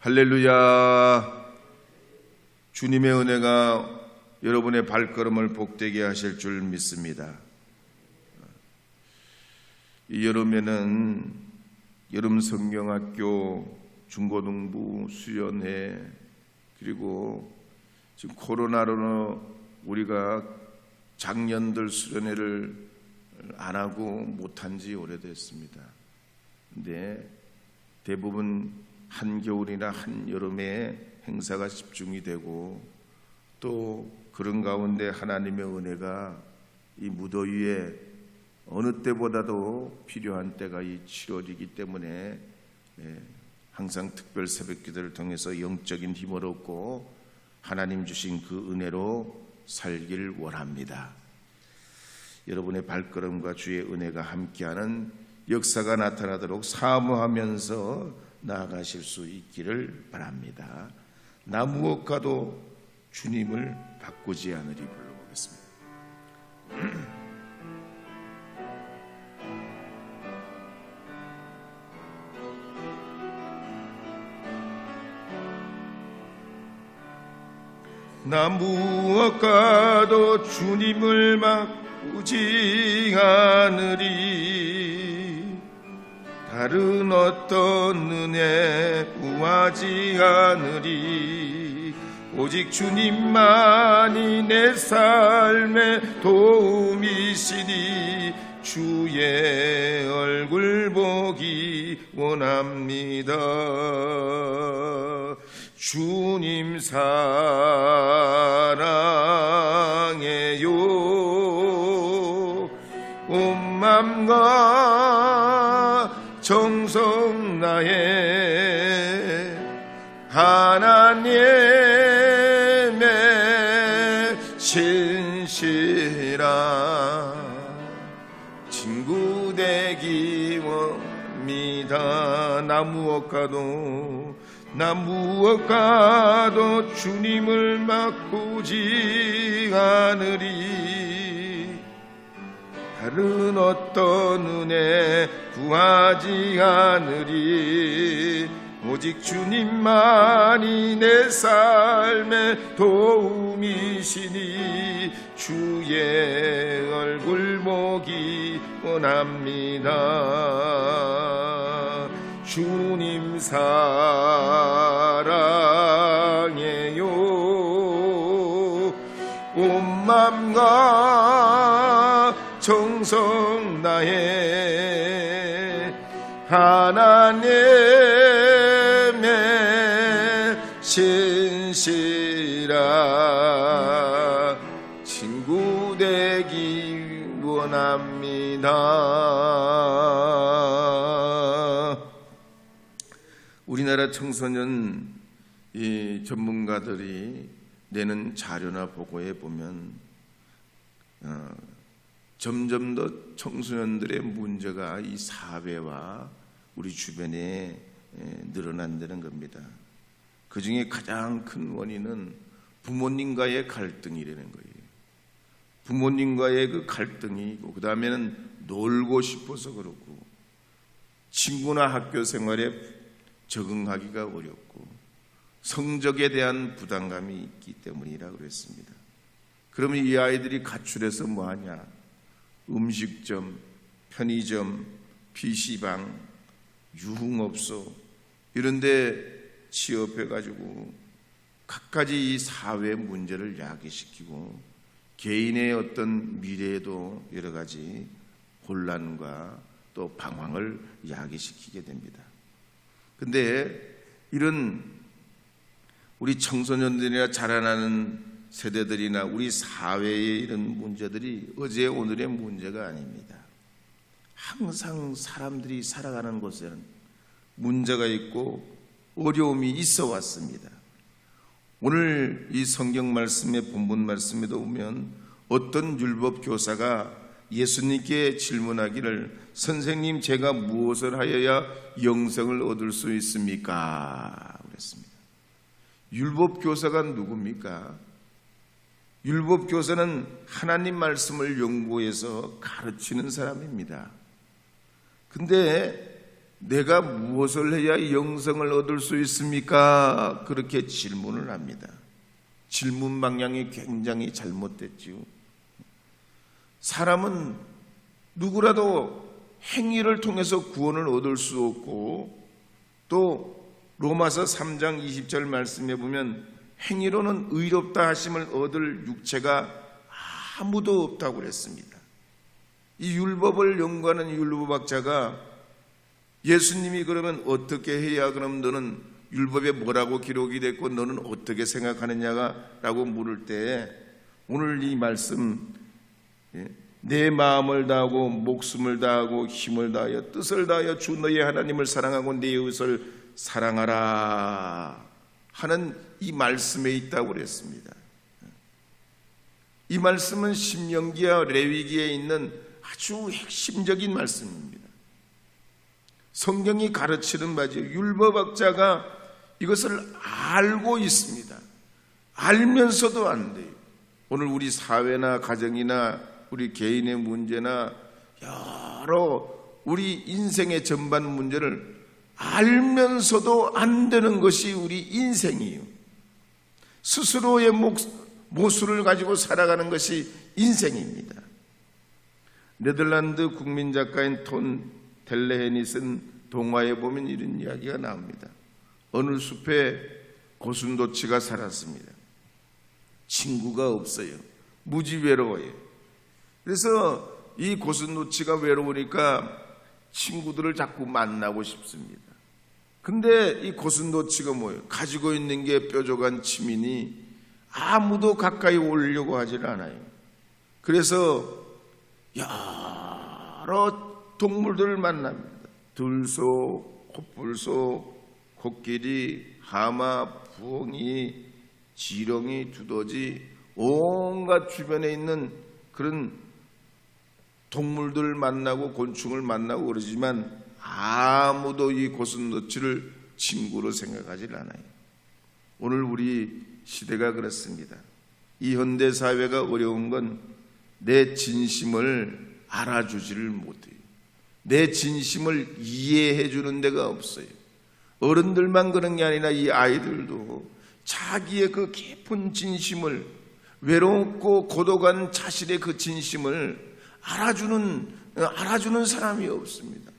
할렐루야. 주님의 은혜가 여러분의 발걸음을 복되게 하실 줄 믿습니다. 이 여름에는 여름 성경학교 중고등부 수련회, 그리고 지금 코로나로 우리가 작년들 수련회를 안 하고 못한 지 오래됐습니다. 근데 대부분 한겨울이나 한여름에 행사가 집중이 되고, 또 그런 가운데 하나님의 은혜가 이 무더위에 어느 때보다도 필요한 때가 이 7월이기 때문에 항상 특별 새벽 기도를 통해서 영적인 힘을 얻고 하나님 주신 그 은혜로 살길 원합니다. 여러분의 발걸음과 주의 은혜가 함께하는 역사가 나타나도록 사모하면서 나아가실 수 있기를 바랍니다. 나 무엇과도 주님을 바꾸지 않으리 불러보겠습니다. 나 무엇과도 주님을 바꾸지 않으리. 다른 어떤 은혜 구하지 않으리. 오직 주님만이 내 삶의 도움이시니 주의 얼굴 보기 원합니다. 주님 사랑해요. 온 맘과 정성 다해 하나님의 신실한 친구 되기 원합니다. 나 무엇과도 주님을 바꾸지 않으리. 다른 어떤 은혜 구하지 않으리. 오직 주님만이 내 삶의 도움이시니 주의 얼굴 보기 원합니다. 주님 사랑해요. 온 맘과 정성 다해 하나님의 신실한 친구 되기 원합니다. 우리나라 청소년 이 전문가들이 내는 자료나 보고에 보면 점점 더 청소년들의 문제가 이 사회와 우리 주변에 늘어난다는 겁니다. 그 중에 가장 큰 원인은 부모님과의 갈등이라는 거예요. 부모님과의 그 갈등이고, 그 다음에는 놀고 싶어서 그렇고, 친구나 학교 생활에 적응하기가 어렵고, 성적에 대한 부담감이 있기 때문이라고 그랬습니다. 그러면 이 아이들이 가출해서 뭐하냐? 음식점, 편의점, PC방, 유흥업소 이런 데 취업해가지고 갖가지 이 사회 문제를 야기시키고 개인의 어떤 미래에도 여러 가지 혼란과 또 방황을 야기시키게 됩니다. 근데 이런 우리 청소년들이나 자라나는 세대들이나 우리 사회의 이런 문제들이 어제 오늘의 문제가 아닙니다. 항상 사람들이 살아가는 곳에는 문제가 있고 어려움이 있어 왔습니다. 오늘 이 성경 말씀의 본문 말씀에도 보면 어떤 율법 교사가 예수님께 질문하기를, 선생님, 제가 무엇을 하여야 영생을 얻을 수 있습니까? 그랬습니다. 율법 교사가 누굽니까? 율법 교사는 하나님 말씀을 연구해서 가르치는 사람입니다. 근데 내가 무엇을 해야 영생을 얻을 수 있습니까? 그렇게 질문을 합니다. 질문 방향이 굉장히 잘못됐지요. 사람은 누구라도 행위를 통해서 구원을 얻을 수 없고, 또 로마서 3장 20절 말씀에 보면 행위로는 의롭다 하심을 얻을 육체가 아무도 없다고 그랬습니다. 이 율법을 연구하는 율법학자가 예수님이 그러면 어떻게 해야 그럼 너는 율법에 뭐라고 기록이 됐고 너는 어떻게 생각하느냐라고 물을 때, 오늘 이 말씀, 내 마음을 다하고 목숨을 다하고 힘을 다하여 뜻을 다하여 주 너의 하나님을 사랑하고 네 이웃을 사랑하라 하는 이 말씀에 있다고 그랬습니다. 이 말씀은 신명기와 레위기에 있는 아주 핵심적인 말씀입니다. 성경이 가르치는 바죠. 율법학자가 이것을 알고 있습니다. 알면서도 안 돼요. 오늘 우리 사회나 가정이나 우리 개인의 문제나 여러 우리 인생의 전반 문제를 알면서도 안 되는 것이 우리 인생이에요. 스스로의 모술을 가지고 살아가는 것이 인생입니다. 네덜란드 국민 작가인 톤 델레헨이 쓴 동화에 보면 이런 이야기가 나옵니다. 어느 숲에 고슴도치가 살았습니다. 친구가 없어요. 무지 외로워요. 그래서 이 고슴도치가 외로우니까 친구들을 자꾸 만나고 싶습니다. 근데 이 고슴도치가 뭐예요? 가지고 있는 게 뾰족한 치민이 아무도 가까이 오려고 하질 않아요. 그래서 여러 동물들을 만납니다. 들소, 코뿔소, 코끼리, 하마, 부엉이, 지렁이, 두더지, 온갖 주변에 있는 그런 동물들을 만나고 곤충을 만나고 그러지만 아무도 이 고슴도치를 친구로 생각하지 않아요. 오늘 우리 시대가 그렇습니다. 이 현대 사회가 어려운 건 내 진심을 알아주지를 못해요. 내 진심을 이해해 주는 데가 없어요. 어른들만 그런 게 아니라 이 아이들도 자기의 그 깊은 진심을, 외롭고 고독한 자신의 그 진심을 알아주는 사람이 없습니다.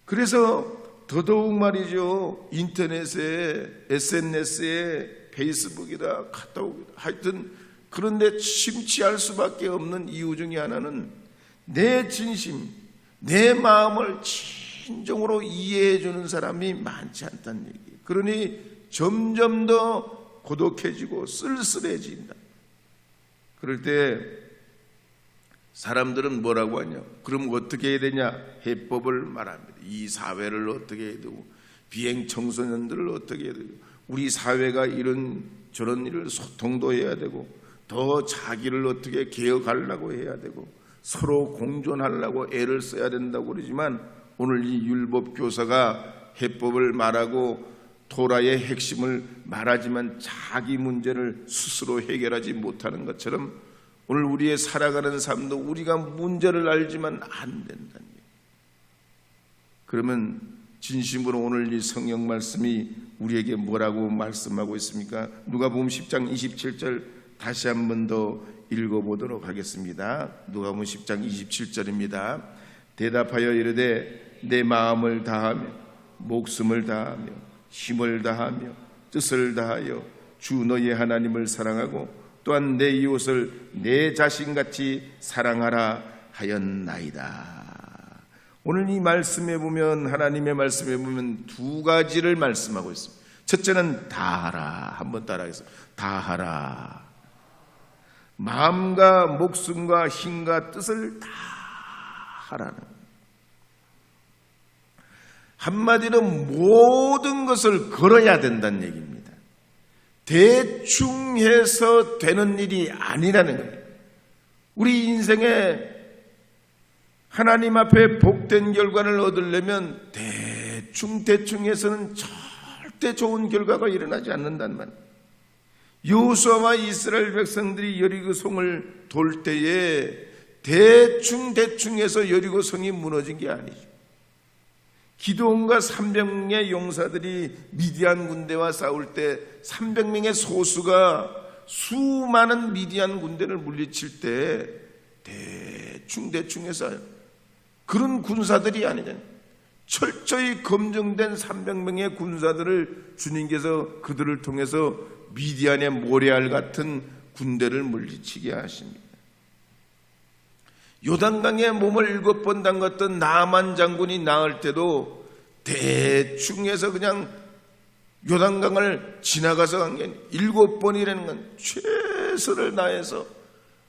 그래서 더더욱 말이죠. 인터넷에, SNS에, 페이스북이다, 카카오다, 하여튼 그런데 심취할 수밖에 없는 이유 중에 하나는 내 진심, 내 마음을 진정으로 이해해 주는 사람이 많지 않다는 얘기예요. 그러니 점점 더 고독해지고 쓸쓸해진다. 그럴 때 사람들은 뭐라고 하냐? 그럼 어떻게 해야 되냐? 해법을 말합니다. 이 사회를 어떻게 해야 되고, 비행 청소년들을 어떻게 해야 되고, 우리 사회가 이런 저런 일을 소통도 해야 되고, 더 자기를 어떻게 개혁하려고 해야 되고, 서로 공존하려고 애를 써야 된다고 그러지만, 오늘 이 율법 교사가 해법을 말하고 토라의 핵심을 말하지만 자기 문제를 스스로 해결하지 못하는 것처럼 오늘 우리의 살아가는 삶도 우리가 문제를 알지만 안 된다는 거예요. 그러면 진심으로 오늘 이 성경 말씀이 우리에게 뭐라고 말씀하고 있습니까? 누가복음 10장 27절 다시 한 번 더 읽어보도록 하겠습니다. 누가복음 10장 27절입니다. 대답하여 이르되 내 마음을 다하며 목숨을 다하며 힘을 다하며 뜻을 다하여 주 너의 하나님을 사랑하고 또한 내 이웃을 내 자신같이 사랑하라 하였나이다. 오늘 이 말씀에 보면, 하나님의 말씀에 보면 두 가지를 말씀하고 있습니다. 첫째는 다하라. 한번 따라하겠습니다. 다하라. 마음과 목숨과 힘과 뜻을 다 하라는 거예요. 한마디로 모든 것을 걸어야 된다는 얘기입니다. 대충 해서 되는 일이 아니라는 거예요. 우리 인생에 하나님 앞에 복된 결과를 얻으려면 대충 해서는 절대 좋은 결과가 일어나지 않는단 말이에요. 여호수아와 이스라엘 백성들이 여리고성을 돌 때에 대충 해서 여리고성이 무너진 게 아니죠. 기드온과 300명의 용사들이 미디안 군대와 싸울 때 300명의 소수가 수많은 미디안 군대를 물리칠 때 대충 해서 그런 군사들이 아니냐, 철저히 검증된 300명의 군사들을 주님께서 그들을 통해서 미디안의 모래알 같은 군대를 물리치게 하십니다. 요단강에 몸을 7번 담갔던 나만 장군이 나을 때도 대충 해서 그냥 요단강을 지나가서 간 게 7번이라는 건 최선을 다해서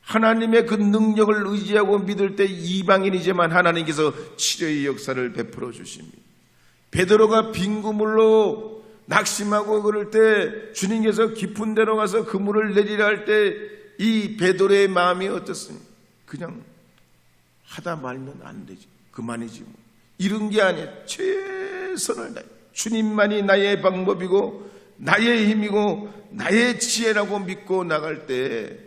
하나님의 그 능력을 의지하고 믿을 때 이방인이지만 하나님께서 치료의 역사를 베풀어 주십니다. 베드로가 빈 그물로 낙심하고 그럴 때 주님께서 깊은 데로 가서 그물을 내리라 할 때 이 베드로의 마음이 어떻습니까? 그냥 하다 말면 안 되지, 그만이지 뭐. 이런 게 아니에요. 최선을 다해 주님만이 나의 방법이고 나의 힘이고 나의 지혜라고 믿고 나갈 때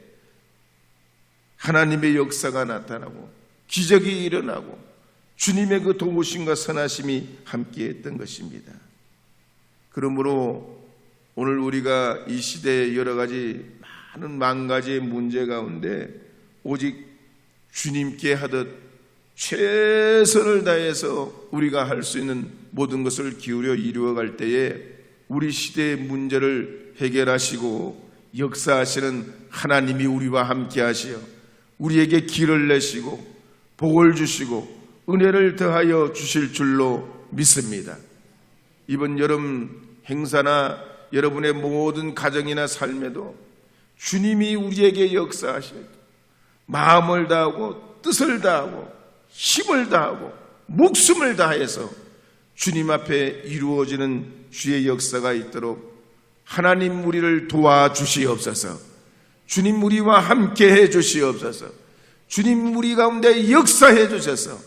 하나님의 역사가 나타나고 기적이 일어나고 주님의 그 도우심과 선하심이 함께했던 것입니다. 그러므로 오늘 우리가 이 시대의 여러 가지 많은 만 가지의 문제 가운데 오직 주님께 하듯 최선을 다해서 우리가 할 수 있는 모든 것을 기울여 이루어갈 때에 우리 시대의 문제를 해결하시고 역사하시는 하나님이 우리와 함께 하시어 우리에게 길을 내시고 복을 주시고 은혜를 더하여 주실 줄로 믿습니다. 이번 여름 행사나 여러분의 모든 가정이나 삶에도 주님이 우리에게 역사하실 마음을 다하고 뜻을 다하고 힘을 다하고 목숨을 다해서 주님 앞에 이루어지는 주의 역사가 있도록 하나님 우리를 도와주시옵소서. 주님 우리와 함께 해주시옵소서. 주님 우리 가운데 역사해 주셔서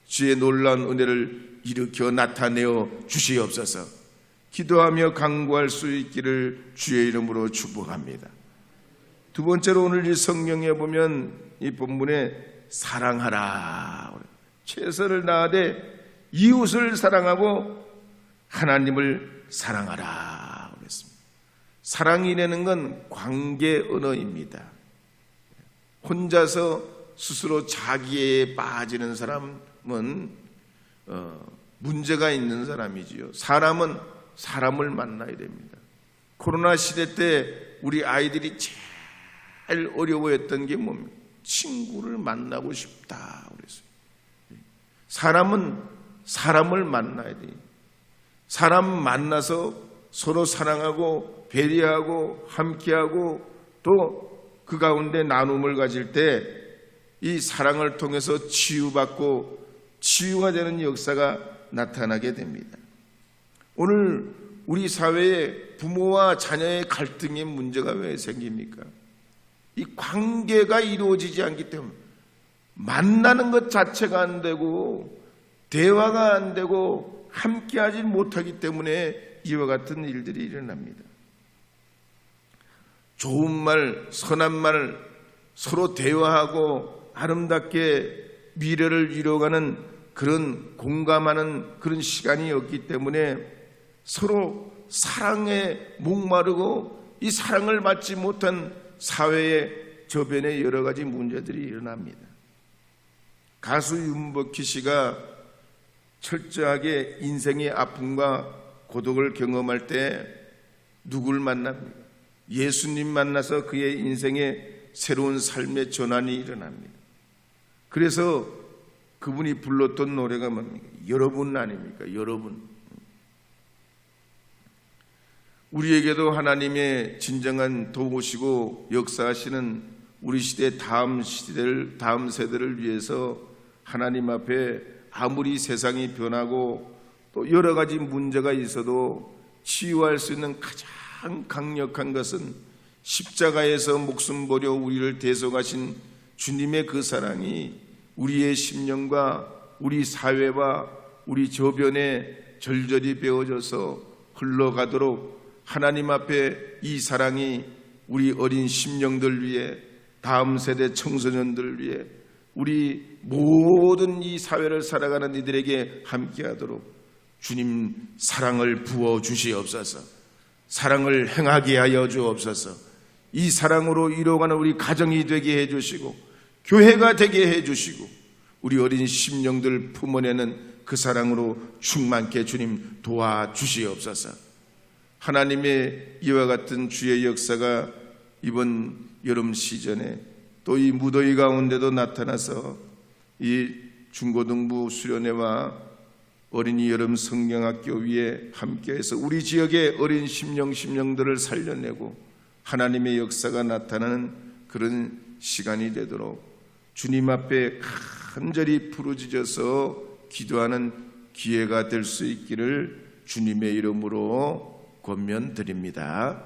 주의 놀라운 은혜를 일으켜 나타내어 주시옵소서. 기도하며 간구할 수 있기를 주의 이름으로 축복합니다. 두 번째로 오늘 이 성경에 보면 이 본문에 사랑하라, 최선을 다하되 이웃을 사랑하고 하나님을 사랑하라 그랬습니다. 사랑이라는 건 관계 언어입니다. 혼자서 스스로 자기에 빠지는 사람은 문제가 있는 사람이지요. 사람은 사람을 만나야 됩니다. 코로나 시대 때 우리 아이들이 제일 어려워했던 게 뭡니까? 친구를 만나고 싶다 그랬어요. 사람은 사람을 만나야 돼요. 사람 만나서 서로 사랑하고 배려하고 함께하고 또 그 가운데 나눔을 가질 때 이 사랑을 통해서 치유받고 치유가 되는 역사가 나타나게 됩니다. 오늘 우리 사회에 부모와 자녀의 갈등의 문제가 왜 생깁니까? 이 관계가 이루어지지 않기 때문에 만나는 것 자체가 안 되고 대화가 안 되고 함께하지 못하기 때문에 이와 같은 일들이 일어납니다. 좋은 말, 선한 말, 서로 대화하고 아름답게 미래를 이뤄가는 그런 공감하는 그런 시간이 없기 때문에 서로 사랑에 목마르고 이 사랑을 받지 못한 사회의 저변에 여러 가지 문제들이 일어납니다. 가수 윤복희 씨가 철저하게 인생의 아픔과 고독을 경험할 때 누굴 만납니까? 예수님 만나서 그의 인생에 새로운 삶의 전환이 일어납니다. 그래서 그분이 불렀던 노래가 뭡니까? 여러분 아닙니까? 여러분. 우리에게도 하나님의 진정한 도우시고 역사하시는 우리 시대 다음 세대를 위해서 하나님 앞에 아무리 세상이 변하고 또 여러 가지 문제가 있어도 치유할 수 있는 가장 강력한 것은 십자가에서 목숨 버려 우리를 대속하신 주님의 그 사랑이 우리의 심령과 우리 사회와 우리 저변에 절절히 배어져서 흘러가도록 하나님 앞에 이 사랑이 우리 어린 심령들 위해 다음 세대 청소년들 위해 우리 모든 이 사회를 살아가는 이들에게 함께하도록 주님 사랑을 부어 주시옵소서. 사랑을 행하게 하여 주옵소서. 이 사랑으로 이루어가는 우리 가정이 되게 해주시고 교회가 되게 해주시고 우리 어린 심령들 품어내는 그 사랑으로 충만케 주님 도와주시옵소서. 하나님의 이와 같은 주의 역사가 이번 여름 시즌에 또 이 무더위 가운데도 나타나서 이 중고등부 수련회와 어린이 여름 성경학교 위에 함께해서 우리 지역의 어린 심령들을 살려내고 하나님의 역사가 나타나는 그런 시간이 되도록 주님 앞에 간절히 부르짖어서 기도하는 기회가 될 수 있기를 주님의 이름으로 권면드립니다.